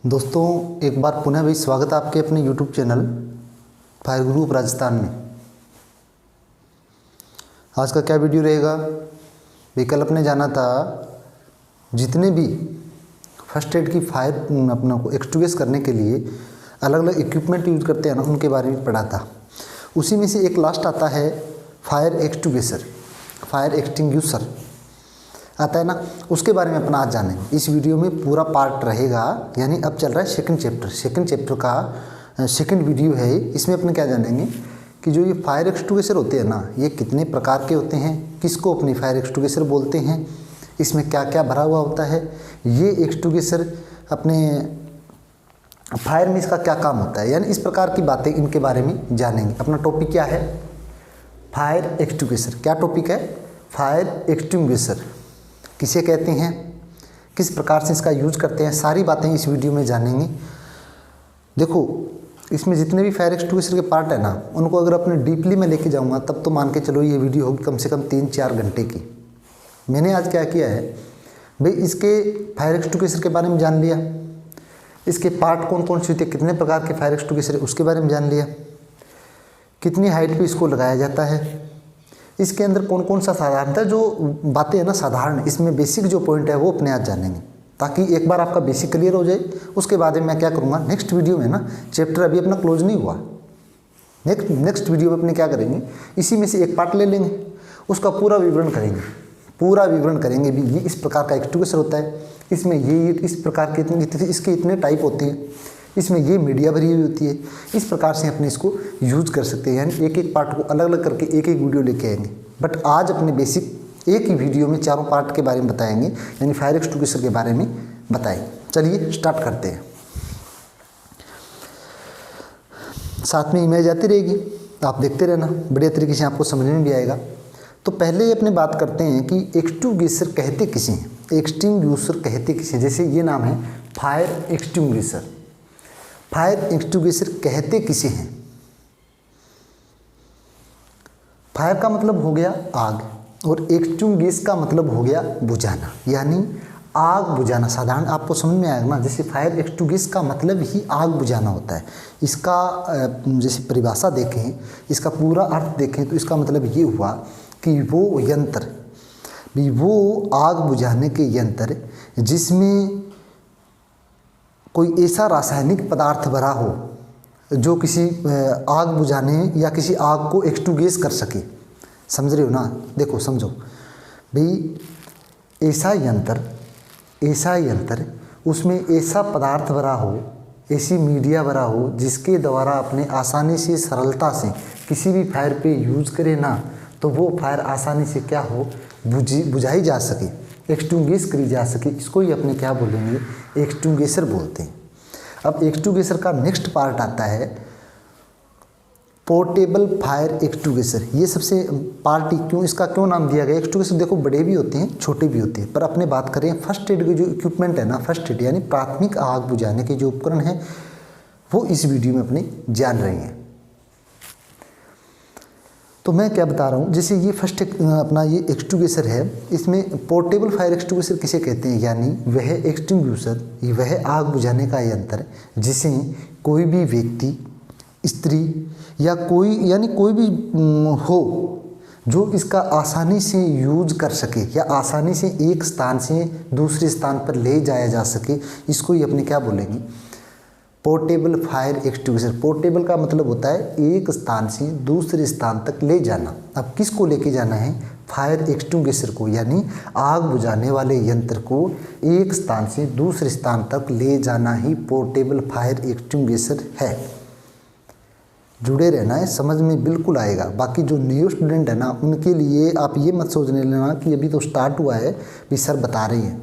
दोस्तों एक बार पुनः भी स्वागत है आपके अपने YouTube channel fire group Rajasthan में। आज का क्या वीडियो रहेगा भाई, कल अपने जाना था जितने भी फर्स्ट एड की फायर अपना को एक्सटिंग्विश करने के लिए अलग अलग इक्विपमेंट यूज करते हैं ना, उनके बारे में पढ़ा था। उसी में से एक लास्ट आता है फायर एक्सटिंग्विशर, फायर एक्सटिंग्विशर आता है ना, उसके बारे में अपना आज जानेंगे। इस वीडियो में पूरा पार्ट रहेगा, यानी अब चल रहा है सेकंड चैप्टर का सेकंड वीडियो है। इसमें अपने क्या जानेंगे कि जो ये फायर एक्सटिंग्विशर होते हैं ना, ये कितने प्रकार के होते हैं, किसको अपनी फायर एक्सटिंग्विशर बोलते हैं, इसमें क्या क्या भरा हुआ होता है, ये एक्सटिंग्विशर अपने फायर में इसका क्या काम होता है, यानी इस प्रकार की बातें इनके बारे में जानेंगे। अपना टॉपिक क्या है, फायर एक्सटिंग्विशर। क्या टॉपिक है, फायर एक्सटिंग्विशर किसे कहते हैं, किस प्रकार से इसका यूज करते हैं, सारी बातें इस वीडियो में जानेंगे। देखो इसमें जितने भी फायर एक्सटिंग्विशर के पार्ट है ना, उनको अगर अपने डीपली में लेके जाऊंगा तब तो मान के चलो ये वीडियो होगी कम से कम 3-4 घंटे की। मैंने आज क्या किया है भाई, इसके फायर एक्सटिंग्विशर के बारे में जान लिया, इसके पार्ट कौन कौन से होते हैं, कितने प्रकार के फायर एक्सटिंग्विशर उसके बारे में जान लिया, कितनी हाइट पे इसको लगाया जाता है, इसके अंदर कौन कौन सा साधारणतः जो बातें है ना साधारण, इसमें बेसिक जो पॉइंट है वो अपने आज जानेंगे, ताकि एक बार आपका बेसिक क्लियर हो जाए। उसके बाद में मैं क्या करूँगा नेक्स्ट वीडियो में ना, चैप्टर अभी अपना क्लोज नहीं हुआ, नेक्स्ट वीडियो में अपने क्या करेंगे, इसी में से एक पार्ट ले लेंगे, उसका पूरा विवरण करेंगे भी ये इस प्रकार का एक्सटिंग्विशर होता है, इसमें ये इस प्रकार के इसके इतने टाइप होते हैं, इसमें ये मीडिया भरी हुई होती है, इस प्रकार से अपने इसको यूज कर सकते हैं। यानी एक एक पार्ट को अलग अलग करके एक एक वीडियो लेके आएंगे, बट आज अपने बेसिक एक ही वीडियो में चारों पार्ट के बारे में बताएंगे, यानी फायर एक्सटिंग्विशर के बारे में बताएंगे। चलिए स्टार्ट करते हैं, साथ में इमेज आती रहेगी, आप देखते रहना, बढ़िया तरीके से आपको समझ में भी आएगा। तो पहले अपने बात करते हैं कि एक्सटिंग्विशर कहते किसे हैं, एक्सटिंग्विशर कहते किसे, जैसे ये नाम है फायर एक्सटिंग्विशर। फायर एक्सटिंग्विशर कहते किसे हैं, फायर का मतलब हो गया आग और एक्सटिंग्विश का मतलब हो गया बुझाना, यानी आग बुझाना। साधारण आपको समझ में आएगा ना, जैसे फायर एक्सटिंग्विश का मतलब ही आग बुझाना होता है। इसका जैसे परिभाषा देखें, इसका पूरा अर्थ देखें तो इसका मतलब ये हुआ कि वो यंत्र भी, वो आग बुझाने के यंत्र जिसमें कोई ऐसा रासायनिक पदार्थ भरा हो जो किसी आग बुझाने या किसी आग को एक्सटिंग्विश कर सके। समझ रहे हो ना, देखो समझो भाई, ऐसा यंत्र उसमें ऐसा पदार्थ भरा हो, ऐसी मीडिया भरा हो जिसके द्वारा अपने आसानी से सरलता से किसी भी फायर पे यूज करे ना, तो वो फायर आसानी से क्या हो, बुझाई जा सके, एक्सटिंग्विश करी जा सके। इसको ही अपने क्या बोलेंगे, एक्सटिंग्विशर बोलते हैं। अब एक्सटिंग्विशर का नेक्स्ट पार्ट आता है पोर्टेबल फायर एक्सटिंग्विशर। ये सबसे पार्ट इसका क्यों नाम दिया गया, एक्सटिंग्विशर देखो बड़े भी होते हैं छोटे भी होते हैं, पर अपने बात करें फर्स्ट एड के जो इक्विपमेंट है ना, फर्स्ट एड यानी प्राथमिक आग बुझाने के जो उपकरण हैं वो इस वीडियो में अपने जान रहे हैं। तो मैं क्या बता रहा हूँ, जैसे ये फर्स्ट अपना ये एक्सटिंग्विशर है, इसमें पोर्टेबल फायर एक्सटिंग्विशर किसे कहते हैं, यानी वह एक्सटिंग्विशर, वह आग बुझाने का यंत्र जिसे कोई भी व्यक्ति, स्त्री या कोई भी हो जो इसका आसानी से यूज कर सके या आसानी से एक स्थान से दूसरे स्थान पर ले जाया जा सके, इसको ही अपने क्या बोलेंगे, पोर्टेबल फायर एक्सटिंग्विशर। पोर्टेबल का मतलब होता है एक स्थान से दूसरे स्थान तक ले जाना। अब किसको लेके जाना है, फायर एक्सटिंग्विशर को, यानी आग बुझाने वाले यंत्र को एक स्थान से दूसरे स्थान तक ले जाना ही पोर्टेबल फायर एक्सटिंग्विशर है। जुड़े रहना है, समझ में बिल्कुल आएगा। बाकी जो न्यू स्टूडेंट है ना, उनके लिए आप ये मत सोचने लेना कि अभी तो स्टार्ट हुआ है भी सर बता रहे हैं,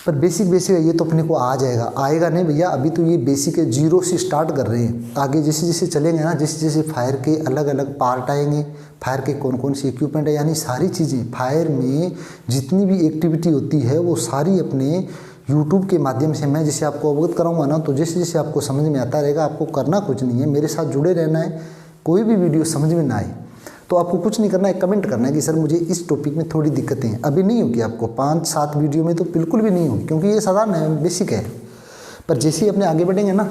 पर बेसिक है, ये तो अपने को आ जाएगा। आएगा नहीं भैया, अभी तो ये बेसिक है, जीरो से स्टार्ट कर रहे हैं। आगे जैसे जैसे चलेंगे ना, जैसे जैसे फायर के अलग अलग पार्ट आएंगे, फायर के कौन कौन सी इक्विपमेंट है, यानी सारी चीज़ें फायर में जितनी भी एक्टिविटी होती है वो सारी अपने यूट्यूब के माध्यम से मैं जैसे आपको अवगत कराऊंगा ना, तो जैसे जैसे आपको समझ में आता रहेगा। आपको करना कुछ नहीं है, मेरे साथ जुड़े रहना है। कोई भी वीडियो समझ में ना आए तो आपको कुछ नहीं करना है, कमेंट करना है कि सर मुझे इस टॉपिक में थोड़ी दिक्कतें हैं। अभी नहीं होगी आपको, 5-7 वीडियो में तो बिल्कुल भी नहीं होगी, क्योंकि ये साधारण है, बेसिक है। पर जैसे ही अपने आगे बढ़ेंगे ना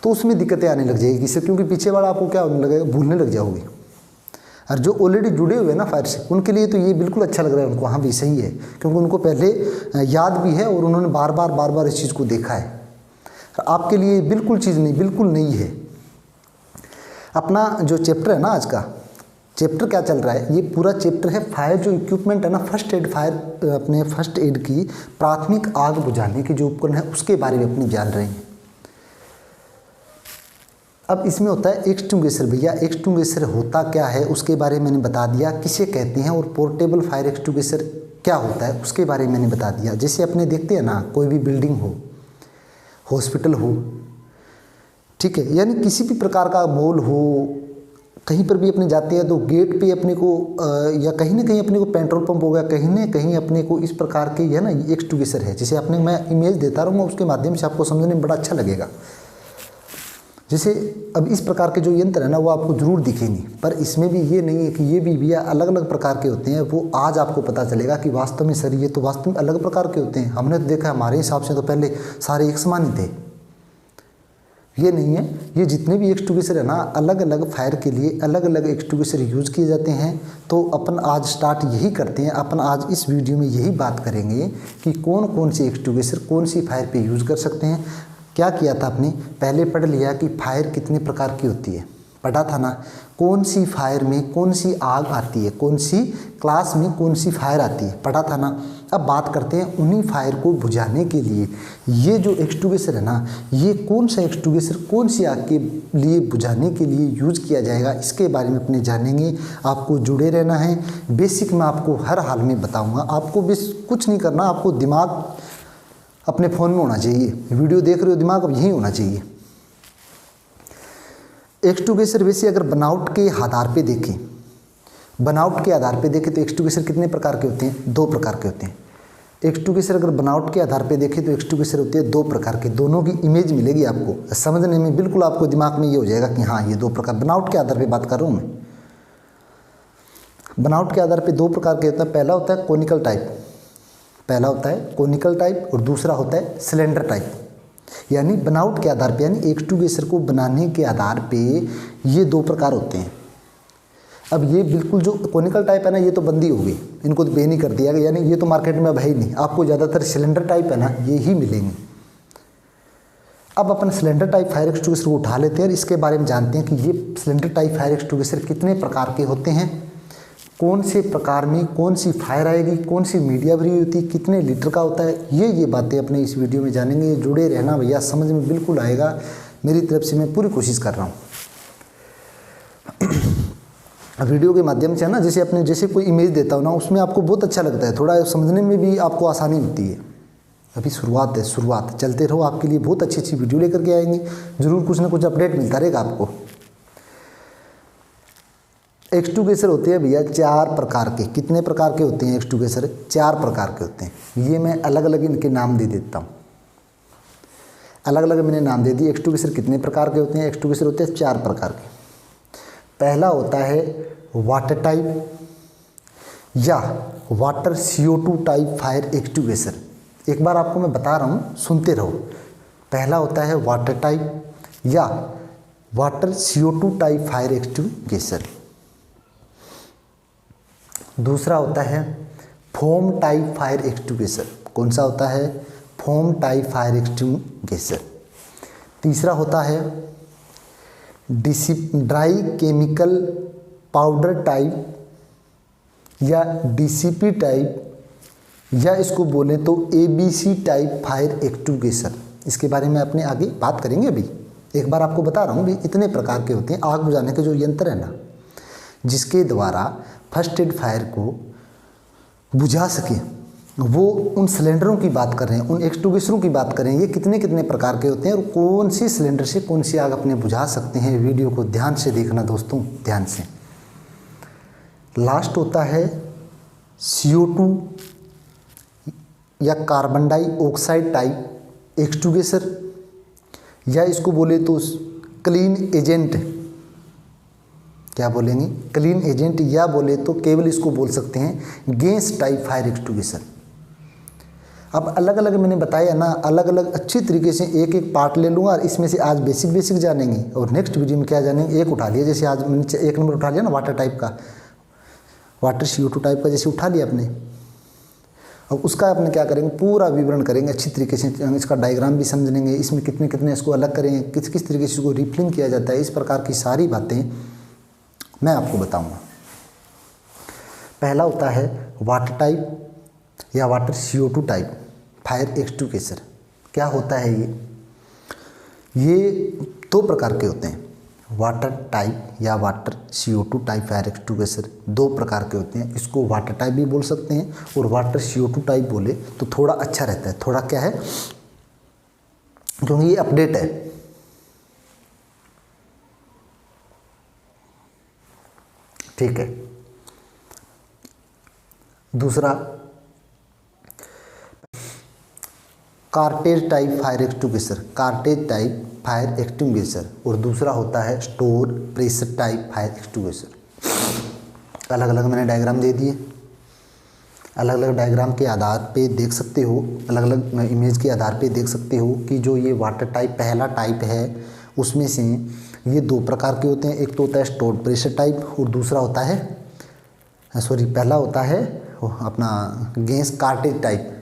तो उसमें दिक्कतें आने लग जाएगी इससे, क्योंकि पीछे वाला आपको क्या होने लगेगा, भूलने लग जाओगे। और जो ऑलरेडी जुड़े हुए हैं ना फायर से, उनके लिए तो ये बिल्कुल अच्छा लग रहा है उनको, हाँ भी सही है, क्योंकि उनको पहले याद भी है और उन्होंने बार बार इस चीज़ को देखा है। आपके लिए बिल्कुल चीज़ नहीं, बिल्कुल नहीं है। अपना जो चैप्टर है ना, आज का चैप्टर क्या चल रहा है, ये पूरा चैप्टर है फायर जो इक्विपमेंट है ना, फर्स्ट एड फायर, अपने फर्स्ट एड की प्राथमिक आग बुझाने के जो उपकरण है उसके बारे में अपनी जान रहे हैं। अब इसमें होता है एक्सटिंग्विशर। भैया एक्सटिंग्विशर होता क्या है उसके बारे में मैंने बता दिया, किसे कहते हैं, और पोर्टेबल फायर एक्सटिंग्विशर क्या होता है उसके बारे में मैंने बता दिया। जैसे अपने देखते हैं ना, कोई भी बिल्डिंग हो, हॉस्पिटल हो, ठीक है, यानी किसी भी प्रकार का मॉल हो, कहीं पर भी अपने जाते हैं तो गेट पे अपने को या कहीं ना कहीं अपने को पेट्रोल पंप हो गया, कहीं ना कहीं अपने को इस प्रकार के है ना एक्सटिंग्विशर है। जैसे आपने, मैं इमेज देता रहूँगा उसके माध्यम से आपको समझने में बड़ा अच्छा लगेगा। जैसे अब इस प्रकार के जो यंत्र है ना वो आपको ज़रूर दिखेंगे, पर इसमें भी ये नहीं है कि ये भी भैया अलग अलग प्रकार के होते हैं। वो आज आपको पता चलेगा कि वास्तव में सर ये तो वास्तव में अलग प्रकार के होते हैं। हमने तो देखा, हमारे हिसाब से तो पहले सारे एक समान ही थे। ये नहीं है, ये जितने भी एक्सटिंग्विशर है ना, अलग अलग फायर के लिए अलग अलग एक्सटिंग्विशर यूज़ किए जाते हैं। तो अपन आज स्टार्ट यही करते हैं, अपन आज इस वीडियो में यही बात करेंगे कि कौन कौन से एक्सटिंग्विशर कौन सी फायर पे यूज़ कर सकते हैं। क्या किया था आपने, पहले पढ़ लिया कि फायर कितने प्रकार की होती है, पढ़ा था ना, कौन सी फायर में कौन सी आग आती है, कौन सी क्लास में कौन सी फायर आती है, पढ़ा था ना। अब बात करते हैं उन्हीं फायर को बुझाने के लिए ये जो एक्सटिंग्विशर है ना, ये कौन सा एक्सटिंग्विशर कौन सी आग के लिए बुझाने के लिए यूज़ किया जाएगा, इसके बारे में अपने जानेंगे। आपको जुड़े रहना है, बेसिक मैं आपको हर हाल में बताऊँगा। आपको बस कुछ नहीं करना, आपको दिमाग अपने फ़ोन में होना चाहिए, वीडियो देख रहे हो दिमाग अब यही होना चाहिए। एक्सटिंग्विशर वैसे अगर बनावट के आधार पे देखें, बनावट के आधार पे देखें तो एक्सटिंग्विशर कितने प्रकार के होते हैं, 2 प्रकार के होते हैं। एक्सटिंग्विशर अगर बनावट के आधार पे देखें तो एक्सटिंग्विशर होते हैं 2 प्रकार के, दोनों की इमेज मिलेगी आपको, समझने में बिल्कुल आपको दिमाग में ये हो जाएगा कि हाँ ये 2 प्रकार, बनावट के आधार पर बात कर रहा हूँ मैं। बनावट के आधार पर 2 प्रकार के होता है। पहला होता है कोनिकल टाइप, पहला होता है कोनिकल टाइप और दूसरा होता है सिलेंडर टाइप। यानी बनावट के आधार पे, यानी एक्सटिंग्विशर को बनाने के आधार पे ये 2 प्रकार होते हैं। अब ये बिल्कुल जो कोनिकल टाइप है ना, ये तो बंदी हो गई, इनको तो बैन ही कर दिया गया, यानी ये तो मार्केट में अब है ही नहीं। आपको ज़्यादातर सिलेंडर टाइप है ना ये ही मिलेंगे। अब अपन सिलेंडर टाइप फायर एक्सटिंग्विशर को उठा लेते हैं और इसके बारे में जानते हैं कि ये सिलेंडर टाइप फायर एक्सटिंग्विशर कितने प्रकार के होते हैं, कौन से प्रकार में कौन सी फायर आएगी, कौन सी मीडिया भरी होती है, कितने लीटर का होता है, ये बातें अपने इस वीडियो में जानेंगे। जुड़े रहना भैया, समझ में बिल्कुल आएगा, मेरी तरफ से मैं पूरी कोशिश कर रहा हूँ। वीडियो के माध्यम से है ना, जैसे अपने जैसे कोई इमेज देता हूँ ना, उसमें आपको बहुत अच्छा लगता है, थोड़ा समझने में भी आपको आसानी होती है। अभी शुरुआत है, शुरुआत, चलते रहो, आपके लिए बहुत अच्छी अच्छी वीडियो लेकर के आएंगे, ज़रूर कुछ ना कुछ अपडेट मिलता रहेगा आपको। एक्सटिंग्विशर होते हैं भैया 4 प्रकार के। कितने प्रकार के होते हैं एक्सटिंग्विशर, 4 प्रकार के होते हैं। ये मैं अलग अलग इनके नाम दे देता हूँ, अलग अलग मैंने नाम दे दिए। एक्सटिंग्विशर कितने प्रकार के होते हैं, एक्सटिंग्विशर होते हैं 4 प्रकार के। पहला होता है वाटर टाइप या water CO2 type fire extinguisher. एक बार आपको मैं बता रहा हूँ, सुनते रहो। पहला होता है वाटर टाइप या water CO2 type fire extinguisher. दूसरा होता है फोम टाइप फायर एक्सटिंग्विशर। कौन सा होता है, फोम टाइप फायर एक्सटिंग्विशर। तीसरा होता है ड्राई केमिकल पाउडर टाइप या DCP टाइप, या इसको बोले तो ABC टाइप फायर एक्सटिंग्विशर। इसके बारे में अपने आगे बात करेंगे। अभी एक बार आपको बता रहा हूँ भी, इतने प्रकार के होते हैं आग बुझाने के जो यंत्र है ना, जिसके द्वारा फर्स्ट एड फायर को बुझा सके। वो उन सिलेंडरों की बात कर रहे हैं, उन एक्सटिंग्विशरों की बात कर रहे हैं। ये कितने कितने प्रकार के होते हैं और कौन सी सिलेंडर से कौन सी आग अपने बुझा सकते हैं। वीडियो को ध्यान से देखना दोस्तों, ध्यान से। लास्ट होता है CO2 या कार्बन डाइऑक्साइड टाइप एक्सटिंग्विशर, या इसको बोले तो क्लीन एजेंट, क्या बोलेंगे, क्लीन एजेंट, या बोले तो केवल इसको बोल सकते हैं गैस टाइप फायर एक्सटिंग्विशर। अब अलग अलग मैंने बताया ना, अलग अलग अच्छी तरीके से एक एक पार्ट ले लूँगा और इसमें से आज बेसिक जानेंगे और नेक्स्ट वीडियो में क्या जानेंगे, एक उठा लिया, जैसे आज मैंने 1 नंबर उठा लिया ना वाटर टाइप का, वाटर CO2 टाइप का जैसे उठा लिया आपने। अब उसका अपने क्या करेंगे, पूरा विवरण करेंगे अच्छी तरीके से, इसका डायग्राम भी समझ लेंगे, इसमें कितने कितने इसको अलग करेंगे, किस किस तरीके से इसको रिफिलिंग किया जाता है, इस प्रकार की सारी बातें मैं आपको बताऊंगा। पहला होता है वाटर टाइप या water CO2 type fire extinguisher. क्या होता है ये 2 प्रकार के होते हैं, वाटर टाइप या water CO2 type fire extinguisher 2 प्रकार के होते हैं। इसको वाटर टाइप भी बोल सकते हैं और वाटर CO2 टाइप बोले तो थोड़ा अच्छा रहता है, थोड़ा क्या है, क्योंकि ये अपडेट है। ठीक है। दूसरा cartridge type fire extinguisher, cartridge type fire extinguisher, और दूसरा होता है store pressure type fire extinguisher. अलग अलग मैंने डायग्राम दे दिए, अलग अलग डायग्राम के आधार पे देख सकते हो, अलग अलग इमेज के आधार पे देख सकते हो कि जो ये वाटर टाइप पहला टाइप है उसमें से ये 2 प्रकार के होते हैं। एक तो होता है स्टोर प्रेशर टाइप और दूसरा होता है पहला होता है अपना गैस कार्टेज टाइप।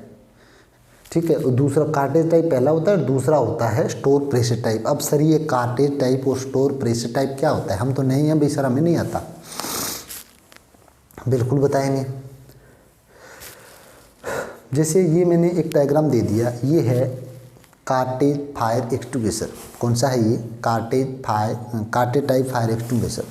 ठीक है, और दूसरा कार्टेज टाइप पहला होता है और दूसरा होता है स्टोर प्रेशर टाइप। अब सर ये कार्टेज टाइप और स्टोर प्रेशर टाइप क्या होता है, हम तो नहीं हैं भाई सर, हमें नहीं आता, बिल्कुल बताएंगे। जैसे ये मैंने एक डायग्राम दे दिया, ये है कार्टेज फायर एक्सटिंग्विशर। कौन सा है ये, कार्टेज टाइप फायर एक्सटिंग्विशर।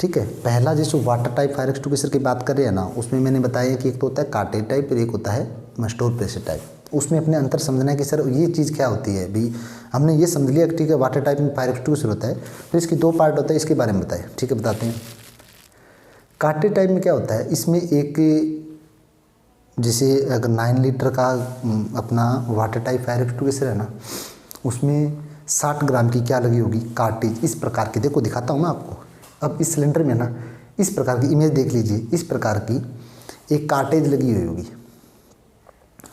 ठीक है, पहला जैसे वाटर टाइप फायर एक्सटिंग्विशर की बात कर रहे हैं ना, उसमें मैंने बताया कि एक तो होता है कार्टेज टाइप और एक होता है स्टोर प्रेशर टाइप। उसमें अपने अंतर समझना है कि सर ये चीज़ क्या होती है। भी हमने ये समझ लिया कि ठीक है वाटर टाइप में फायर एक्सटिंग्विशर होता है, फिर इसकी 2 पार्ट होता है, इसके बारे में बताएं। ठीक है, बताते हैं। कार्टेज टाइप में क्या होता है, इसमें एक जैसे अगर 9 लीटर का अपना वाटर टाइप फायर एक्सटिंग्विशर है ना, उसमें 60 ग्राम की क्या लगी होगी, कार्टेज। इस प्रकार की, देखो दिखाता हूँ मैं आपको। अब इस सिलेंडर में ना इस प्रकार की इमेज देख लीजिए, इस प्रकार की एक कार्टेज लगी हुई होगी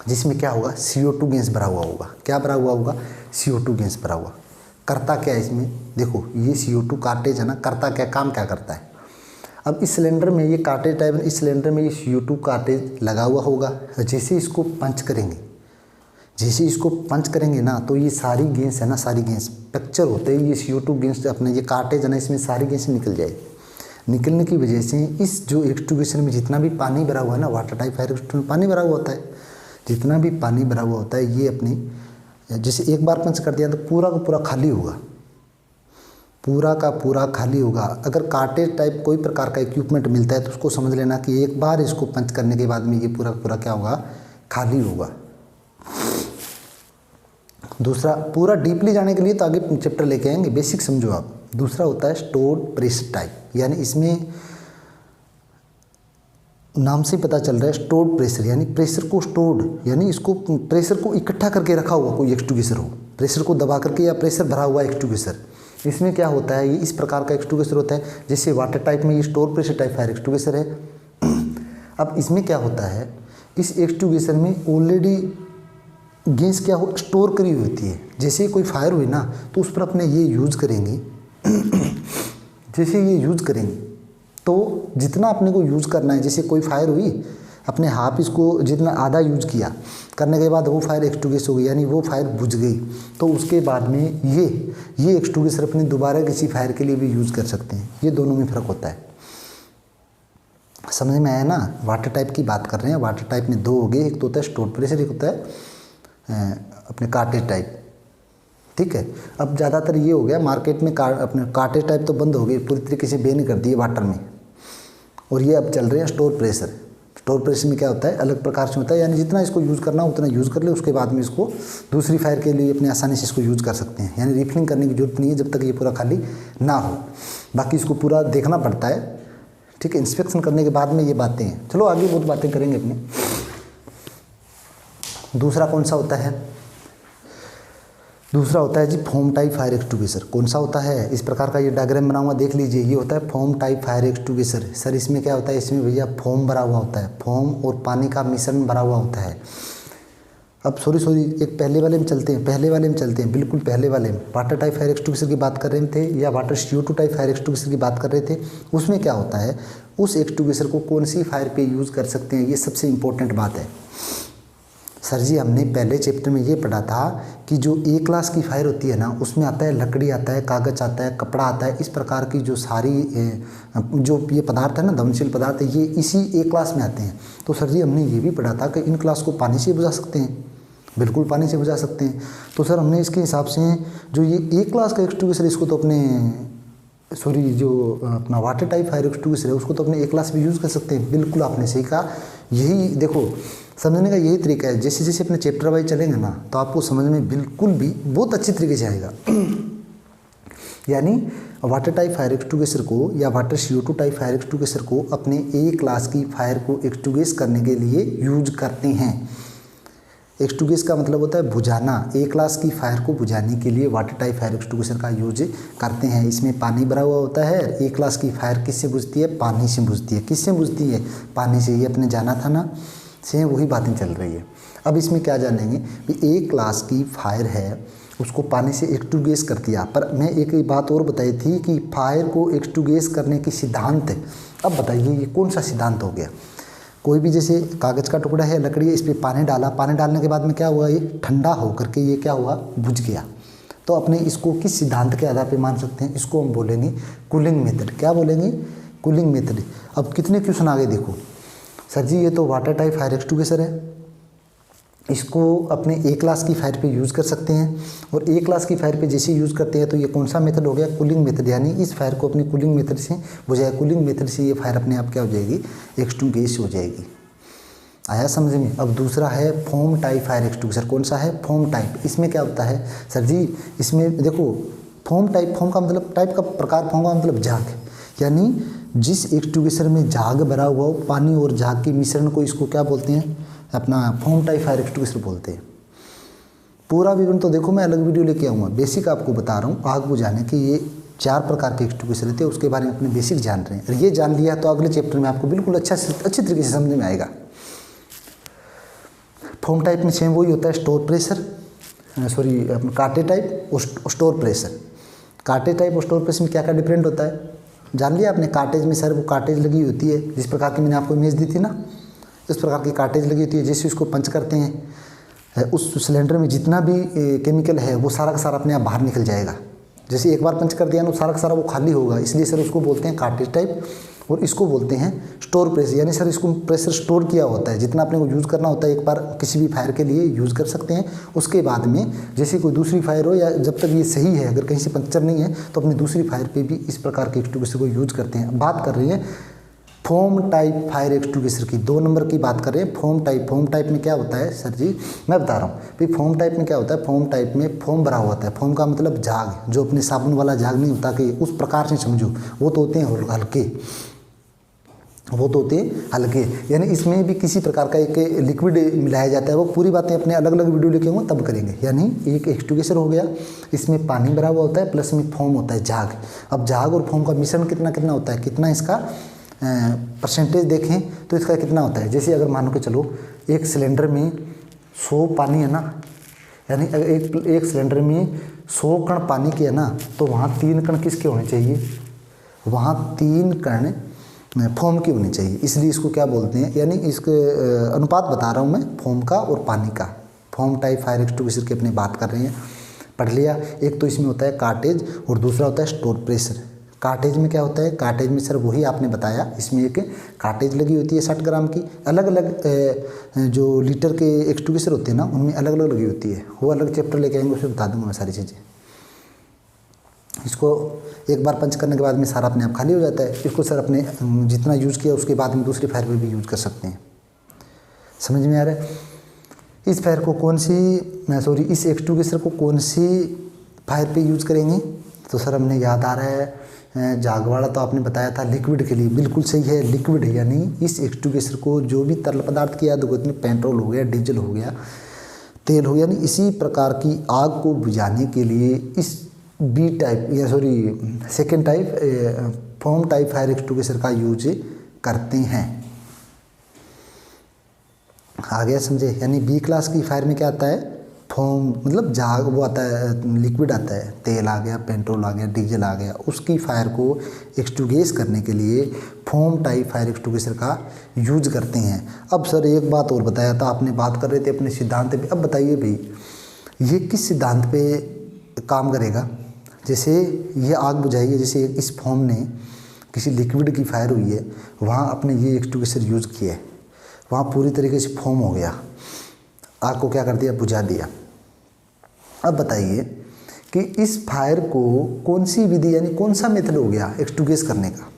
जिसमें क्या होगा, CO2 गैस भरा हुआ होगा। क्या भरा हुआ होगा, CO2 गैस भरा हुआ। करता क्या है इसमें, देखो ये CO2 कार्टेज है ना, करता क्या, काम क्या करता है। अब इस सिलेंडर में ये कार्टेज टाइप, इस सिलेंडर में ये CO2 कार्टेज लगा हुआ होगा। जैसे इसको पंच करेंगे ना, तो ये सारी गैस है ना, सारी गैस पिक्चर होते हैं, ये CO2 गैस अपने ये कार्टेज है ना, इसमें सारी गैस निकल जाएगी। निकलने की वजह से इस जो एक्सटिंग्विशर में जितना भी पानी भरा हुआ है ना, वाटर टाइप फायर एक्सटिंग्विशर में पानी भरा हुआ होता है, जितना भी पानी भरा हुआ होता है ये अपनी, जैसे एक बार पंच कर दिया तो पूरा का पूरा खाली होगा, पूरा का पूरा खाली होगा। अगर कार्टेज टाइप कोई प्रकार का इक्विपमेंट मिलता है तो उसको समझ लेना कि एक बार इसको पंच करने के बाद में ये पूरा का पूरा क्या होगा, खाली होगा। दूसरा, पूरा डीपली जाने के लिए तो आगे चैप्टर लेके आएंगे, बेसिक समझो आप। दूसरा होता है स्टोर प्रेशर टाइप, यानी इसमें नाम से पता चल रहा है स्टोर्ड प्रेशर, यानी प्रेशर को स्टोर्ड, यानी इसको प्रेशर को इकट्ठा करके रखा हुआ कोई एक्सटिंग्विशर हो, प्रेशर को दबा करके या प्रेशर भरा हुआ एक्सटिंग्विशर। इसमें क्या होता है, ये इस प्रकार का एक्सटिंग्विशर होता है। जैसे वाटर टाइप में ये store pressure type fire extinguisher है। अब इसमें क्या होता है, इस एक्सटिंग्विशर में ऑलरेडी गैस क्या हो, स्टोर करी हुई होती है। जैसे कोई फायर हुई ना तो उस पर अपने ये यूज़ करेंगे जैसे ये यूज़ करेंगे तो जितना अपने को यूज़ करना है, जैसे कोई फायर हुई, अपने हाफ इसको जितना आधा यूज किया करने के बाद वो फायर एक्सटिंग्विश हो गई, यानी वो फायर बुझ गई, तो उसके बाद में ये एक्सटिंग्विशर अपनी दोबारा किसी फायर के लिए भी यूज़ कर सकते हैं। ये दोनों में फ़र्क होता है, समझ में आया ना। वाटर टाइप की बात कर रहे हैं, वाटर टाइप में 2 हो गए, एक तो होता है स्टोर प्रेशर, एक होता है अपने कार्टेज टाइप। ठीक है, अब ज़्यादातर ये हो गया मार्केट में अपने कार्टेज टाइप तो बंद हो गई, पूरी तरीके से बैन कर दिए वाटर में, और ये अब चल रहे हैं स्टोर प्रेशर। स्टोर प्रेशर में क्या होता है, अलग प्रकार से होता है, यानी जितना इसको यूज़ करना उतना यूज़ कर ले, उसके बाद में इसको दूसरी फायर के लिए अपने आसानी से इसको यूज़ कर सकते हैं। यानी रिफिलिंग करने की जरूरत नहीं है जब तक ये पूरा खाली ना हो, बाकी इसको पूरा देखना पड़ता है। ठीक है, इंस्पेक्शन करने के बाद में ये बातें हैं। चलो आगे बहुत बातें करेंगे अपने। दूसरा कौन सा होता है, दूसरा होता है जी फोम टाइप फायर एक्सटिंग्विशर। कौन सा होता है? इस प्रकार का ये डायग्राम बना हुआ देख लीजिए, ये होता है foam type fire extinguisher. Sir इसमें क्या होता है? इसमें भैया फोम भरा हुआ होता है, फोम और पानी का मिश्रण भरा हुआ होता है। अब सॉरी एक पहले वाले में चलते हैं, बिल्कुल पहले वाले में वाटर टाइप फायर एक्सटिंग्विशर की बात कर रहे थे या water CO2 type fire extinguisher की बात कर रहे थे। उसमें क्या होता है, उस एक्सटिंग्विशर को कौन सी फायर पे यूज़ कर सकते हैं, ये सबसे इम्पोर्टेंट बात है। सर जी हमने पहले चैप्टर में ये पढ़ा था कि जो ए क्लास की फायर होती है ना, उसमें आता है लकड़ी आता है, कागज़ आता है, कपड़ा आता है, इस प्रकार की जो सारी जो ये पदार्थ है ना, दहनशील पदार्थ है, ये इसी ए क्लास में आते हैं। तो सर जी हमने ये भी पढ़ा था कि इन क्लास को पानी से बुझा सकते हैं, बिल्कुल पानी से बुझा सकते हैं। तो सर हमने इसके हिसाब से जो ये ए क्लास का एक्सटिंग्विशर, इसको तो अपने जो अपना वाटर टाइप फायर एक्सटिंग्विशर है उसको तो अपने ए क्लास भी यूज़ कर सकते हैं। बिल्कुल आपने सही कहा। यही देखो समझने का यही तरीका है, जैसे जैसे अपने चैप्टर वाइज चलेंगे ना तो आपको समझ में बिल्कुल भी बहुत अच्छी तरीके से आएगा। यानी वाटर टाइप फायर एक्सटिंग्विशर को या water CO2 type fire extinguisher को अपने ए क्लास की फायर को एक्सटिंग्विश करने के लिए यूज करते हैं। एक्सटिंग्विश का मतलब होता है बुझाना। ए क्लास की फायर को बुझाने के लिए वाटर टाइप फायर एक्सटिंग्विशर का यूज करते हैं। इसमें पानी भरा हुआ होता है। ए क्लास की फायर किससे बुझती है? पानी से बुझती है। किससे बुझती है? पानी से। ये अपने जाना था ना, सेम वही बातें चल रही है। अब इसमें क्या जानेंगे कि ए क्लास की फायर है उसको पानी से एक्सटिंग्विश कर दिया। पर मैं एक बात और बताई थी कि फायर को एक्सटिंग्विश करने की सिद्धांत है। अब बताइए ये कौन सा सिद्धांत हो गया? कोई भी जैसे कागज़ का टुकड़ा है, लकड़ी है, इस पर पानी डाला, पानी डालने के बाद में क्या हुआ, ये ठंडा होकर के ये क्या हुआ, बुझ गया। तो अपने इसको किस सिद्धांत के आधार पे मान सकते हैं? इसको हम बोलेंगे कूलिंग मेथड। क्या बोलेंगे? Cooling method. अब कितने क्वेश्चन आ गए देखो। सर जी ये तो वाटर टाइप फायर एक्सटिंग्विशर है, इसको अपने ए क्लास की फायर पे यूज़ कर सकते हैं। और ए क्लास की फायर पे जैसे यूज़ करते हैं तो ये कौन सा मेथड हो गया? Cooling method. यानी इस फायर को अपनी कूलिंग मेथड से बुझाया। कूलिंग मेथड से ये फायर अपने आप क्या हो जाएगी? एक्सटिंग्विश हो जाएगी। आया समझ में? अब दूसरा है फोम टाइप फायर एक्सटिंग्विशर। कौन सा है? Foam type. इसमें क्या होता है सर जी? इसमें देखो फोम टाइप, फोम का मतलब टाइप का प्रकार, फोम का मतलब झाग। यानी जिस एक्सटिंग्विशर में झाग भरा हुआ हो, पानी और झाग के मिश्रण को, इसको क्या बोलते हैं? अपना फोम टाइप फायर एक्सटिंग्विशर बोलते हैं। पूरा विवरण तो देखो मैं अलग वीडियो लेके आऊँगा। बेसिक आपको बता रहा हूँ आग बुझाने के ये 4 प्रकार के एक्सटिंग्विशर रहते हैं, उसके बारे में अपने बेसिक जान रहे हैं। और ये जान लिया तो अगले चैप्टर में आपको बिल्कुल अच्छी तरीके से समझ में आएगा। फोम टाइप में सेम वही होता है, स्टोर प्रेशर, कार्टेज टाइप और स्टोर प्रेशर। कार्टेज टाइप और स्टोर प्रेशर में क्या क्या डिफरेंट होता है जान लिया आपने? कार्टेज में सर वो कार्टेज लगी होती है, जिस प्रकार की मैंने आपको इमेज दी थी ना, इस प्रकार की कार्टेज लगी होती है। जैसे उसको पंच करते हैं, उस सिलेंडर में जितना भी केमिकल है वो सारा का सारा अपने आप बाहर निकल जाएगा। जैसे एक बार पंच कर दिया ना, सारा का सारा वो खाली होगा, इसलिए सर उसको बोलते हैं कार्टेज टाइप। और इसको बोलते हैं स्टोर प्रेशर। यानी सर इसको प्रेशर स्टोर किया होता है, जितना अपने को यूज़ करना होता है एक बार किसी भी फायर के लिए यूज़ कर सकते हैं। उसके बाद में जैसे कोई दूसरी फायर हो या जब तक ये सही है, अगर कहीं से पंक्चर नहीं है तो अपनी दूसरी फायर पे भी इस प्रकार के एक्सटिंग्विशर को यूज़ करते हैं। बात कर रही है फोम टाइप फायर एक्सटिंग्विशर की, 2 नंबर की बात कर रहे हैं। फोम टाइप में क्या होता है सर जी? मैं बता रहा हूँ भाई। फोम टाइप में क्या होता है? फोम टाइप में फोम भरा हुआ होता है। फोम का मतलब झाग, जो अपने साबुन वाला झाग नहीं होता कि उस प्रकार से समझो, वो तो होते हैं हल्के, वो तो होते हैं हल्के। यानी इसमें भी किसी प्रकार का एक लिक्विड मिलाया जाता है। वो पूरी बातें अपने अलग अलग वीडियो लेके आऊँगा तब करेंगे। यानी एक एक्सटिंग्विशर हो गया, इसमें पानी भरा हुआ होता है, प्लस में फोम होता है, झाग। अब झाग और फोम का मिश्रण कितना कितना होता है, कितना इसका परसेंटेज देखें तो इसका कितना होता है? जैसे अगर मान के चलो एक सिलेंडर में 100 पानी है ना, यानी अगर एक सिलेंडर में 100 कण पानी के है ना, तो वहाँ 3 कण किसके होने चाहिए? वहाँ 3 कण फोम की होनी चाहिए। इसलिए इसको क्या बोलते हैं? यानी इसके अनुपात बता रहा हूँ मैं, फोम का और पानी का। फोम टाइप फायर एक्सटिंग्विशर की अपनी बात कर रहे हैं, पढ़ लिया। एक तो इसमें होता है कार्टेज और दूसरा होता है स्टोर प्रेशर। कार्टेज में क्या होता है? कार्टेज में सर वही आपने बताया, इसमें एक कार्टेज लगी होती है 60 ग्राम की। अलग अलग जो लीटर के एक्सटिंग्विशर होते हैं ना, उनमें अलग अलग लगी होती है। वो अलग चैप्टर लेके आएंगे, उसमें बता दूंगा मैं सारी चीज़ें। इसको एक बार पंच करने के बाद में सारा अपने आप खाली हो जाता है। इसको सर अपने जितना यूज़ किया उसके बाद में दूसरी फायर पे भी यूज़ कर सकते हैं। समझ में आ रहा है? इस फायर को इस एक्सटिंग्विशर को कौन सी फायर पे यूज़ करेंगे? तो सर हमने याद आ रहा है झाग वाला तो आपने बताया था लिक्विड के लिए, बिल्कुल सही है, लिक्विड। यानी इस एक्सटिंग्विशर को जो भी तरल पदार्थ की याद होगा, पेट्रोल हो गया, डीजल हो गया, तेल हो, यानी इसी प्रकार की आग को बुझाने के लिए इस बी टाइप या second type foam type fire extinguisher का यूज करते हैं। आ गया समझे? यानी बी क्लास की फायर में क्या आता है, फोम मतलब झाग वो आता है, लिक्विड आता है, तेल आ गया, पेट्रोल आ गया, डीजल आ गया, उसकी फायर को एक्सटिंग्विश करने के लिए फोम टाइप फायर एक्सटिंग्विशर का यूज करते हैं। अब सर एक बात और बताया था आपने, बात कर रहे थे अपने सिद्धांत पे, अब बताइए भाई ये किस सिद्धांत पे काम करेगा? जैसे ये आग बुझाइए, जैसे इस फोम ने किसी लिक्विड की फायर हुई है, वहाँ अपने ये एक्सटिंग्विशर यूज़ किया है, वहाँ पूरी तरीके से फोम हो गया, आग को क्या कर दिया, बुझा दिया। अब बताइए कि इस फायर को कौन सी विधि यानी कौन सा मेथड हो गया एक्सटिंग्विश करने का?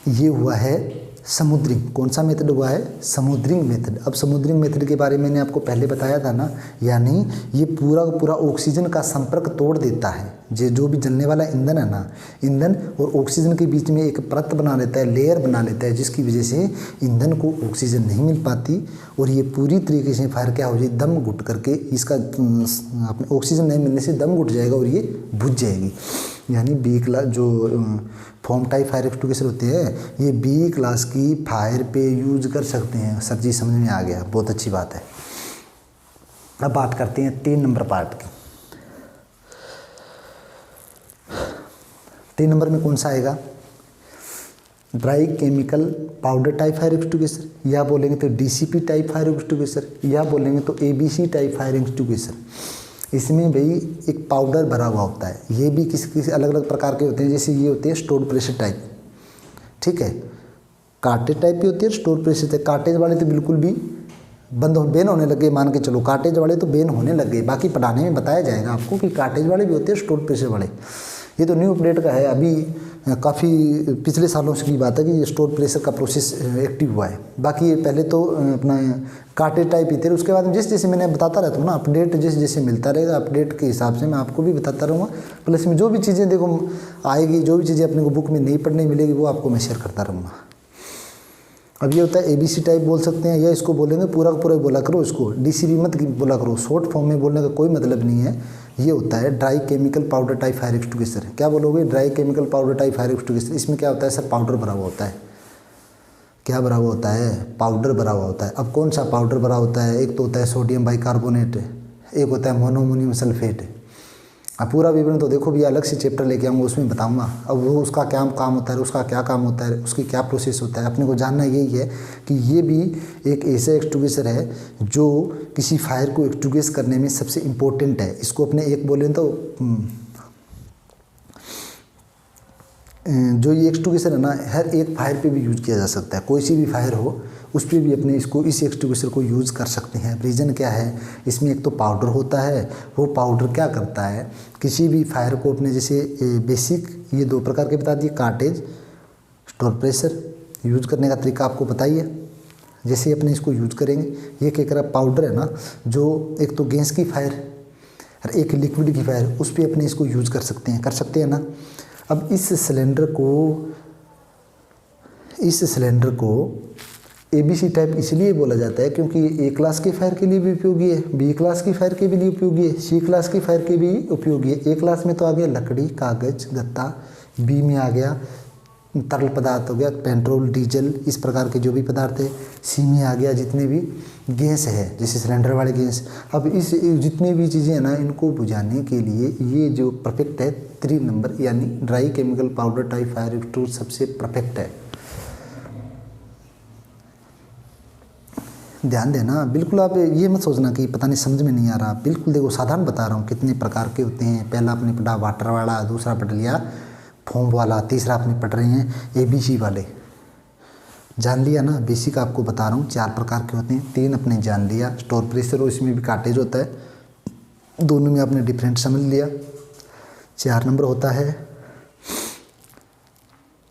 ये हुआ है समुद्रिंग। कौन सा मेथड हुआ है? समुद्रिंग मेथड। अब समुद्रिंग मेथड के बारे में मैंने आपको पहले बताया था ना, यानी ये पूरा का पूरा ऑक्सीजन का संपर्क तोड़ देता है। जो भी जलने वाला ईंधन है ना, ईंधन और ऑक्सीजन के बीच में एक परत बना लेता है, लेयर बना लेता है, जिसकी वजह से ईंधन को ऑक्सीजन नहीं मिल पाती और ये पूरी तरीके से फायर क्या हो जाए, दम घुट करके इसका अपने ऑक्सीजन नहीं मिलने से दम घुट जाएगा और ये बुझ जाएगी। यानी बी क्लास जो फोम टाइप फायर एक्सटिंग्विशर होते हैं, ये बी क्लास की फायर पे यूज कर सकते हैं। सर जी समझ में आ गया, बहुत अच्छी बात है। अब बात करते हैं 3 नंबर पार्ट की। 3 नंबर में कौन सा आएगा? Dry chemical powder type fire extinguisher, या बोलेंगे तो डीसीपी टाइप फायर एक्सटिंग्विशर, या बोलेंगे तो एबीसी टाइप फायर एक्सटिंग्विशर। इसमें भाई एक पाउडर भरा हुआ होता है, ये भी किसी अलग अलग प्रकार के होते हैं। जैसे ये होते हैं स्टोर प्रेशर टाइप, ठीक है, कार्टेज टाइप की होती है, स्टोर प्रेशर टाइप। कार्टेज वाले तो बिल्कुल भी बैन होने लगे, मान के चलो कार्टेज वाले तो बैन होने लग गए। बाकी पढ़ाने में बताया जाएगा आपको कि कार्टेज वाले भी होते हैं, स्टोर प्रेशर वाले। ये तो न्यू अपडेट का है, अभी काफ़ी पिछले सालों से की बात है कि ये स्टोर प्रेशर का प्रोसेस एक्टिव हुआ है। बाकी ये पहले तो अपना कार्टेज टाइप ही थे। उसके बाद जैसे जैसे मैंने बताता रहता हूँ ना, अपडेट जैसे जैसे मिलता रहेगा, अपडेट के हिसाब से मैं आपको भी बताता रहूँगा। प्लस में जो भी चीज़ें देखो आएगी, जो भी चीज़ें अपने को बुक में नहीं पढ़ने मिलेगी, वो आपको मैं शेयर करता रहूँगा। अब ये होता है एबीसी टाइप बोल सकते हैं, या इसको बोलेंगे पूरा का पूरा बोला करो, इसको डीसीपी मत बोला करो, शॉर्ट फॉर्म में बोलने का कोई मतलब नहीं है। ये होता है dry chemical powder type fire extinguisher. क्या बोलोगे? Dry chemical powder type fire extinguisher. इसमें क्या होता है सर? पाउडर भरा हुआ होता है। क्या भरा हुआ होता है? पाउडर भरा हुआ होता है। अब कौन सा पाउडर भरा होता है? एक तो होता है सोडियम बाइकार्बोनेट, एक होता है मोनोअमोनियम सल्फेट। अब पूरा विवरण तो देखो भैया अलग से चैप्टर लेके आऊँगा, उसमें बताऊँगा। अब वो उसका क्या काम होता है, उसका क्या काम होता है, उसकी क्या प्रोसेस होता है, अपने को जानना यही है कि ये भी एक ऐसा एक्सटिंग्विशर है जो किसी फायर को एक्सटिंग्विश करने में सबसे इम्पोर्टेंट है। इसको अपने एक बोलें तो जो ये एक्सटिंग्विशर है ना, हर एक फायर पे भी यूज किया जा सकता है। कोई सी भी फायर हो उस पर भी अपने इस एक्सटिंग्विशर को यूज़ कर सकते हैं। रीज़न क्या है? इसमें एक तो पाउडर होता है, वो पाउडर क्या करता है, किसी भी फायर को अपने जैसे बेसिक ये 2 प्रकार के बता दिए, कार्टेज, स्टोर प्रेशर। यूज़ करने का तरीका आपको बताइए, जैसे अपने इसको यूज करेंगे। ये क्या कर रहा पाउडर है ना, जो एक तो गैस की फायर और एक लिक्विड की फायर, उस पर अपने इसको यूज कर सकते हैं ना। अब इस सिलेंडर को एबीसी टाइप इसलिए बोला जाता है क्योंकि ए क्लास के फायर के लिए भी उपयोगी है, बी क्लास की फायर के भी लिए उपयोगी है, सी क्लास की फायर के भी उपयोगी है। ए क्लास में तो आ गया लकड़ी, कागज, गत्ता, बी में आ गया तरल पदार्थ हो गया, पेट्रोल, डीजल, इस प्रकार के जो भी पदार्थ है। सी में आ गया जितने भी गैस है, जैसे सिलेंडर वाले गैस। अब इस जितनी भी चीज़ें हैं ना, इनको बुझाने के लिए ये जो परफेक्ट है 3 नंबर, यानी dry chemical powder type fire extinguisher सबसे परफेक्ट है। ध्यान देना बिल्कुल, आप ये मत सोचना कि पता नहीं समझ में नहीं आ रहा। बिल्कुल देखो साधारण बता रहा हूँ कितने प्रकार के होते हैं। पहला आपने पढ़ा वाटर वाला, दूसरा पढ़ लिया फोम वाला, तीसरा आपने पढ़ रहे हैं एबीसी वाले। जान लिया ना, बेसिक आपको बता रहा हूँ 4 प्रकार के होते हैं। 3 अपने जान लिया, स्टोर प्रेशर और इसमें भी कार्टेज होता है, दोनों में आपने डिफरेंट समझ लिया। 4 नंबर होता है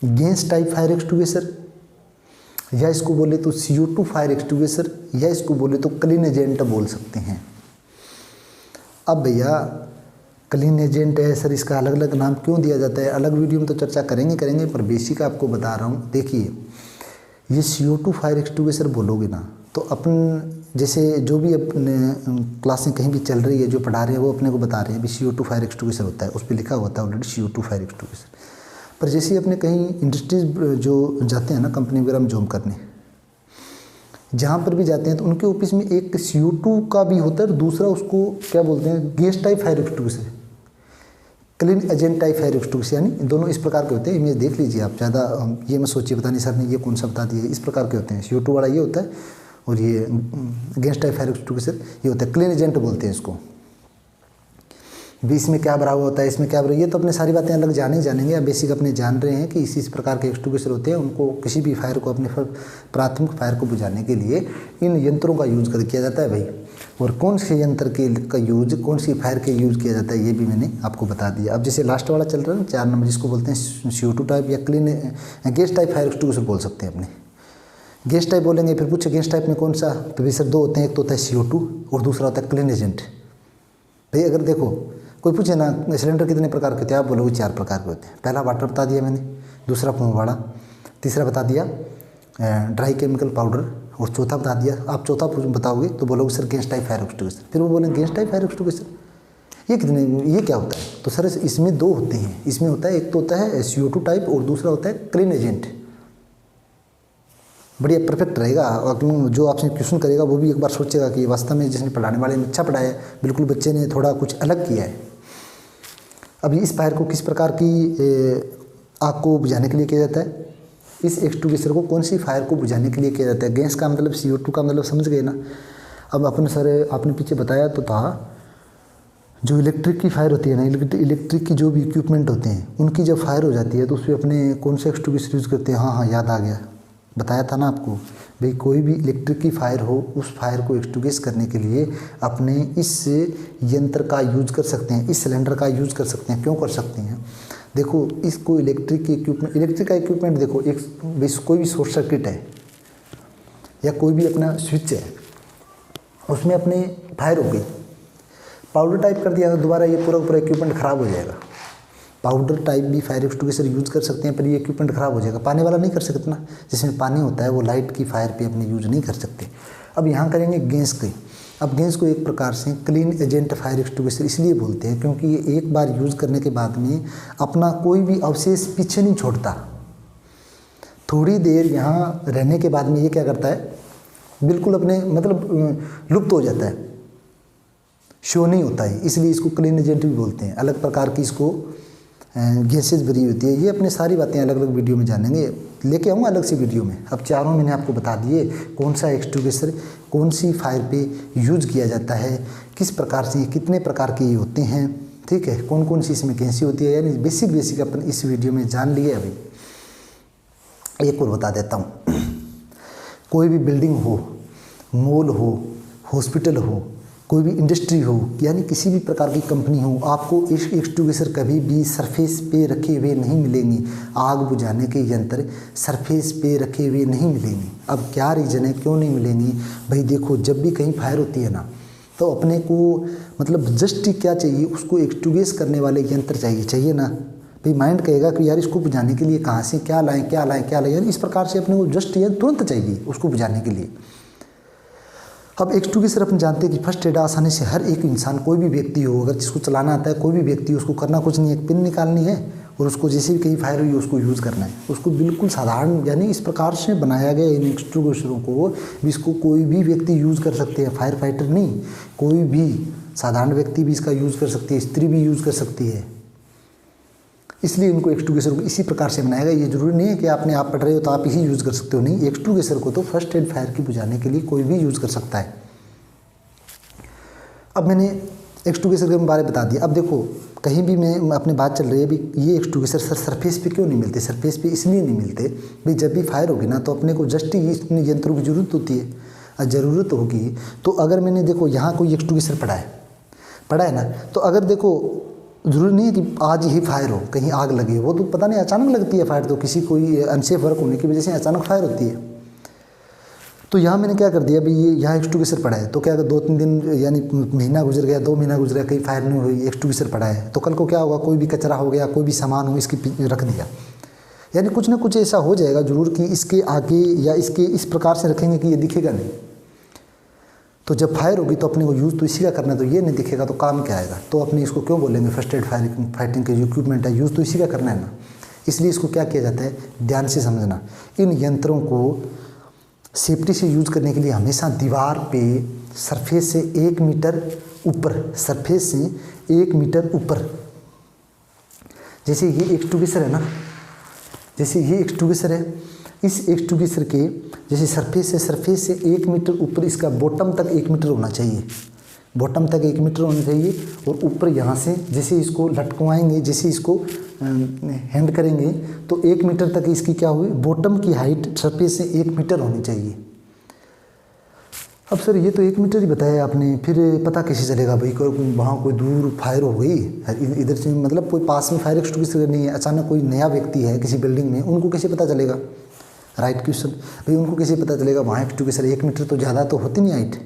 गैस टाइप फायर एक्सटिंग्विशर, या इसको बोले तो CO2 फायर एक्सटिंग्विशर, या इसको बोले तो क्लीन एजेंट बोल सकते हैं। अब भैया क्लीन एजेंट है सर, इसका अलग अलग नाम क्यों दिया जाता है, अलग वीडियो में तो चर्चा करेंगे, पर बेसिक आपको बता रहा हूँ। देखिए ये CO2 फायर एक्सटिंग्विशर बोलोगे ना, तो अपन जैसे जो भी अपने क्लासें कहीं भी चल रही है, जो पढ़ा रहे हैं वो अपने को बता रहे हैं भी CO2 फायर एक्सटिंग्विशर होता है, उस पर लिखा होता है ऑलरेडी CO2 फायर एक्सटिंग्विशर। पर जैसे अपने कहीं इंडस्ट्रीज जो जाते हैं ना, कंपनी वगैरह में जॉब करने, जहाँ पर भी जाते हैं तो उनके ऑफिस में एक CO2 का भी होता है और दूसरा उसको क्या बोलते हैं, gas type fire extinguisher, clean agent type fire extinguisher, यानी दोनों इस प्रकार के होते हैं। इमेज देख लीजिए आप, ज़्यादा ये मत सोचिए पता नहीं सर ने ये कौन सा बता दिया। इस प्रकार के होते हैं, CO2 वाला ये होता है और ये गैस टाइप फायर एक्सटिंग्विशर ये होता है, क्लीन एजेंट बोलते हैं इसको। भी इसमें क्या भरा हुआ होता है, इसमें क्या भरा, ये तो अपने सारी बातें अलग जानेंगे। या बेसिक अपने जान रहे हैं कि इस प्रकार के एक्सटिंग्विशर होते हैं, उनको किसी भी फायर को, अपने प्राथमिक फायर को बुझाने के लिए इन यंत्रों का यूज किया जाता है भाई। और कौन से यंत्र का यूज, कौन सी फायर के यूज किया जाता है, ये भी मैंने आपको बता दिया। अब जैसे लास्ट वाला चल रहा है ना 4 नंबर, जिसको बोलते हैं CO2 टाइप या clean gas type fire extinguisher बोल सकते हैं अपने। गैस टाइप बोलेंगे, फिर पूछे गैस टाइप में कौन सा, तो भाई सर 2 होते हैं, एक तो होता है CO2 और दूसरा होता है क्लीन एजेंट। भाई अगर देखो कोई पूछे ना सिलेंडर कितने प्रकार के होते हैं, आप बोलोगे 4 प्रकार के होते हैं। पहला वाटर बता दिया मैंने, दूसरा फुवाड़ा, तीसरा बता दिया ड्राई केमिकल पाउडर, और चौथा बता दिया। आप चौथा बताओगे तो बोलोगे sir gas type fire extinguisher. फिर वो बोलेंगे गैस टाइप फायर एक्सटिंग्विशर ये कितने, ये क्या होता है, तो सर इसमें 2 होते हैं। इसमें होता है, एक तो होता है CO2 टाइप और दूसरा होता है क्लीन एजेंट। बढ़िया परफेक्ट रहेगा। और जो आपसे क्वेश्चन करेगा वो भी एक बार सोचेगा कि वास्तव में जिसने पढ़ाने वाले ने अच्छा पढ़ाया है, बिल्कुल बच्चे ने थोड़ा कुछ अलग किया है। अब इस फायर को किस प्रकार की आग को बुझाने के लिए किया जाता है, इस एक्सटिंग्विशर को कौन सी फायर को बुझाने के लिए किया जाता है। गैस का मतलब CO2 का मतलब समझ गए ना। अब अपन सर आपने पीछे बताया तो था, जो इलेक्ट्रिक की फायर होती है ना, इलेक्ट्रिक की जो भी इक्विपमेंट होते हैं उनकी जब फायर हो जाती है तो उसमें अपने कौन से एक्सटिंग्विशर यूज़ करते हैं। हाँ याद आ गया, बताया था ना आपको भाई, कोई भी इलेक्ट्रिक की फायर हो उस फायर को एक्सटिंग्विश करने के लिए अपने इस यंत्र का यूज कर सकते हैं, इस सिलेंडर का यूज कर सकते हैं। क्यों कर सकते हैं, देखो इसको इलेक्ट्रिक का इक्विपमेंट देखो, एक कोई भी शॉर्ट सर्किट है या कोई भी अपना स्विच है, उसमें अपने फायर हो गई, पाउडर टाइप कर दिया तो दोबारा ये पूरा इक्विपमेंट ख़राब हो जाएगा। पाउडर टाइप भी फायर एक्सटिंग्विशर यूज़ कर सकते हैं, पर ये इक्विपमेंट ख़राब हो जाएगा। पानी वाला नहीं कर सकते ना, जिसमें पानी होता है वो लाइट की फायर पे अपने यूज़ नहीं कर सकते। अब यहाँ करेंगे गैस की। अब गैस को एक प्रकार से क्लीन एजेंट फायर एक्सटिंग्विशर इसलिए बोलते हैं क्योंकि ये एक बार यूज़ करने के बाद में अपना कोई भी अवशेष पीछे नहीं छोड़ता। थोड़ी देर यहाँ रहने के बाद में ये क्या करता है, बिल्कुल अपने मतलब लुप्त हो जाता है, शो नहीं होता है। इसलिए इसको क्लीन एजेंट भी बोलते हैं। अलग प्रकार की इसको गैसेज भरी होती है। ये अपने सारी बातें अलग अलग वीडियो में जानेंगे, लेके आऊँगा अलग सी वीडियो में। अब चारों मैंने आपको बता दिए कौन सा एक्सटिंग्विशर कौन सी फायर पे यूज किया जाता है, किस प्रकार से, कितने प्रकार के ये होते हैं, ठीक है, कौन कौन सी इसमें गैसें होती है, यानी बेसिक अपन इस वीडियो में जान लिए। अभी एक और बता देता हूँ, कोई भी बिल्डिंग हो, मॉल हो, हॉस्पिटल हो, कोई भी इंडस्ट्री हो, यानी किसी भी प्रकार की कंपनी हो, आपको एक्सटिंग्विशर कभी भी सरफेस पे रखे हुए नहीं मिलेंगे। आग बुझाने के यंत्र सरफेस पे रखे हुए नहीं मिलेंगे। अब क्या रीज़न है क्यों नहीं मिलेंगे भाई, देखो जब भी कहीं फायर होती है ना, तो अपने को मतलब जस्ट क्या चाहिए, उसको एक्सटिंग्विश करने वाले यंत्र चाहिए ना भाई। माइंड कहेगा कि यार इसको बुझाने के लिए कहाँ से क्या लाएँ, यार इस प्रकार से अपने को जस्ट ये तुरंत चाहिए उसको बुझाने के लिए। अब एक्सटिंग्विशर अपन जानते हैं कि फर्स्ट एड आसानी से हर एक इंसान, कोई भी व्यक्ति हो, अगर जिसको चलाना आता है, कोई भी व्यक्ति, उसको करना कुछ नहीं है, एक पिन निकालनी है और उसको जैसे भी कहीं फायर हुई उसको यूज़ करना है। उसको बिल्कुल साधारण, यानी इस प्रकार से बनाया गया इन एक्सटिंग्विशरों को, इसको कोई भी व्यक्ति यूज़ कर सकते हैं, फायर फाइटर नहीं, कोई भी साधारण व्यक्ति भी इसका यूज़ कर सकती है, स्त्री भी यूज़ कर सकती है। इसलिए इनको एक्सटिंग्विशर को इसी प्रकार से बनाया गया। ये जरूरी नहीं है कि आप पढ़ रहे हो तो आप ही यूज़ कर सकते हो, नहीं, एक्सटिंग्विशर को तो फर्स्ट एड फायर की बुझाने के लिए कोई भी यूज़ कर सकता है। अब मैंने एक्सटिंग्विशर के बारे में बता दिया। अब देखो कहीं भी मैं अपनी बात चल रही है, अभी ये एक्सटिंग्विशर सरफेस पे क्यों नहीं मिलते, सरफेस पे इसलिए नहीं मिलते भाई, जब भी फायर होगी ना तो अपने को जस्ट ही इतने यंत्रों की ज़रूरत होती है। और ज़रूरत होगी तो अगर मैंने देखो यहाँ कोई एक्सटिंग्विशर पड़ा है ना, तो अगर देखो ज़रूरी नहीं है कि आज ही फायर हो, कहीं आग लगी, वो तो पता नहीं अचानक लगती है फायर, तो किसी कोई अनसेफ वर्क होने की वजह से अचानक फायर होती है। तो यहाँ मैंने क्या कर दिया भाई, ये यहाँ एक्सटिंग्विशर पड़ा है, तो क्या अगर 2-3 दिन यानी महीना गुजर गया, 2 महीना गुजर गया, कहीं फायर नहीं हुई, एक्सटिंग्विशर पड़ा है, तो कल को क्या होगा, कोई भी कचरा हो गया, कोई भी सामान हो, इसकी रख दिया, यानी कुछ ना कुछ ऐसा हो जाएगा जरूर कि इसके आगे या इसके इस प्रकार से रखेंगे कि ये दिखेगा नहीं। तो जब फायर होगी तो अपने को यूज़ तो इसी का करना है, तो ये नहीं दिखेगा तो काम क्या आएगा। तो अपने इसको क्यों बोलेंगे फर्स्ट एड फाइटिंग के जो इक्विपमेंट है यूज़ तो इसी का करना है ना। इसलिए इसको क्या किया जाता है, ध्यान से समझना। इन यंत्रों को सेफ्टी से यूज़ करने के लिए हमेशा दीवार पे सरफेस से 1 मीटर ऊपर, सरफेस से 1 मीटर ऊपर, जैसे ये एक्सटिंग्विशर है ना, जैसे ये एक्सटिंग्विशर है, इस एक्सटिंग्विशर के जैसे सरफेस से 1 मीटर ऊपर इसका बॉटम तक 1 मीटर होना चाहिए, बॉटम तक 1 मीटर होना चाहिए। और ऊपर यहाँ से जैसे इसको लटकवाएंगे, जैसे इसको हैंड करेंगे तो 1 मीटर तक इसकी क्या हुई, बॉटम की हाइट सरफेस से 1 मीटर होनी चाहिए। अब सर ये तो 1 मीटर ही बताया आपने, फिर पता कैसे चलेगा भाई वहाँ कोई दूर फायर हो गई इधर से, मतलब कोई पास में फायर एक्सटिंग्विशर नहीं है, अचानक कोई नया व्यक्ति है किसी बिल्डिंग में, उनको कैसे पता चलेगा। राइट क्वेश्चन भाई, उनको कैसे पता चलेगा, वहाँ एक्सटिंग्विशर 1 मीटर तो ज़्यादा तो होती नहीं हाइट।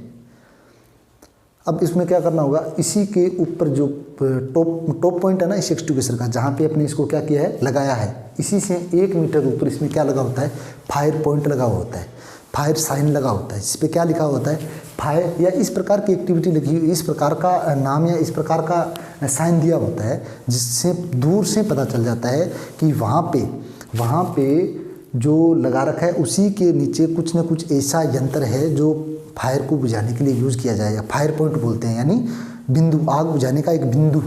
अब इसमें क्या करना होगा, इसी के ऊपर जो टॉप पॉइंट है ना इस एक्सटिंग्विशर का, जहाँ पे अपने इसको क्या किया है, लगाया है, इसी से 1 मीटर ऊपर इसमें क्या लगा होता है, फायर पॉइंट लगा होता है, फायर साइन लगा होता है, इस पर क्या लिखा होता है, फायर, या इस प्रकार की एक्टिविटी लिखी हुई, इस प्रकार का नाम या इस प्रकार का साइन दिया होता है, जिससे दूर से पता चल जाता है कि वहाँ पे जो लगा रखा है उसी के नीचे कुछ न कुछ ऐसा यंत्र है जो फायर को बुझाने के लिए यूज़ किया जाएगा। फायर पॉइंट बोलते हैं, यानी बिंदु, आग बुझाने का एक बिंदु,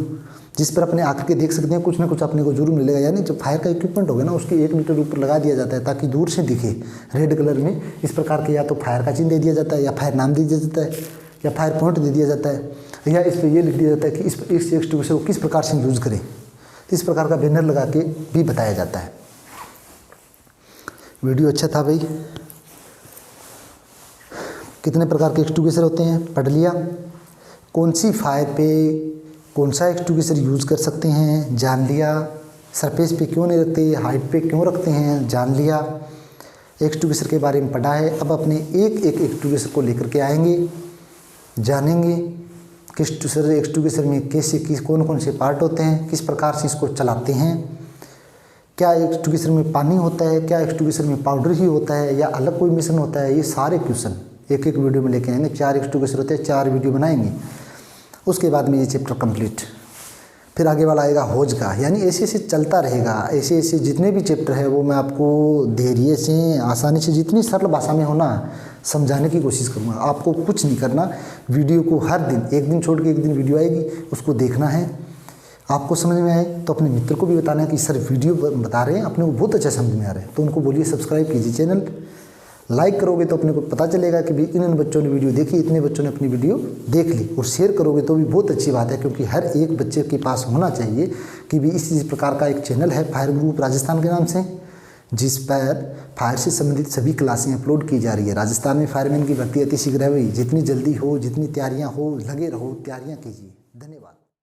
जिस पर अपने आकर के देख सकते हैं कुछ ना कुछ अपने को जरूर मिलेगा। यानी जब फायर का इक्विपमेंट होगा ना, उसके 1 मीटर ऊपर लगा दिया जाता है ताकि दूर से दिखे, रेड कलर में इस प्रकार के, या तो फायर का चिन्ह दे दिया जाता है, या फायर नाम दे दिया जाता है, या फायर पॉइंट दे दिया जाता है, या इस पर यह लिख दिया जाता है कि इस एक्सटिंग्विशर को किस प्रकार से यूज़ करें। इस प्रकार का बैनर लगा के भी बताया जाता है। वीडियो अच्छा था भाई। कितने प्रकार के एक्सटिंग्विशर होते हैं पढ़ लिया। कौन सी फायर पे कौन सा एक्सटिंग्विशर यूज़ कर सकते हैं जान लिया। सरफेस पे क्यों नहीं रखते, हाइट पे क्यों रखते हैं जान लिया। एक्सटिंग्विशर के बारे में पढ़ा है। अब अपने एक एक्सटिंग्विशर को लेकर के आएंगे, जानेंगे किस एक्सटिंग्विशर में कैसे कौन से पार्ट होते हैं, किस प्रकार से इसको चलाते हैं, क्या एक्सटिंग्विशर में पानी होता है, क्या एक्सटिंग्विशर में पाउडर ही होता है या अलग कोई मिश्रण होता है। ये सारे क्वेश्चन एक वीडियो में लेके आएंगे। 4 एक्सटिंग्विशर होते हैं, 4 वीडियो बनाएंगे। उसके बाद में ये चैप्टर कंप्लीट। फिर आगे वाला आएगा होज का, यानी ऐसे चलता रहेगा। ऐसे जितने भी चैप्टर है वो मैं आपको धैर्य से, आसानी से, जितनी सरल भाषा में होना समझाने की कोशिश करूँगा। आपको कुछ नहीं करना, वीडियो को हर दिन, एक दिन छोड़ के एक दिन वीडियो आएगी, उसको देखना है। आपको समझ में आए तो अपने मित्र को भी बताना है कि सर वीडियो बता रहे हैं, अपने को बहुत अच्छा समझ में आ रहा है, तो उनको बोलिए सब्सक्राइब कीजिए चैनल। लाइक करोगे तो अपने को पता चलेगा कि भी इन बच्चों ने वीडियो देखी, इतने बच्चों ने अपनी वीडियो देख ली। और शेयर करोगे तो भी बहुत अच्छी बात है, क्योंकि हर एक बच्चे के पास होना चाहिए कि भी इस प्रकार का एक चैनल है फायर ग्रुप राजस्थान के नाम से, जिस पर फायर से संबंधित सभी क्लासें अपलोड की जा रही है। राजस्थान में फायरमैन की भर्ती अति शीघ्र है भाई, जितनी जल्दी हो, जितनी तैयारियाँ हो, लगे रहो, तैयारियाँ कीजिए। धन्यवाद।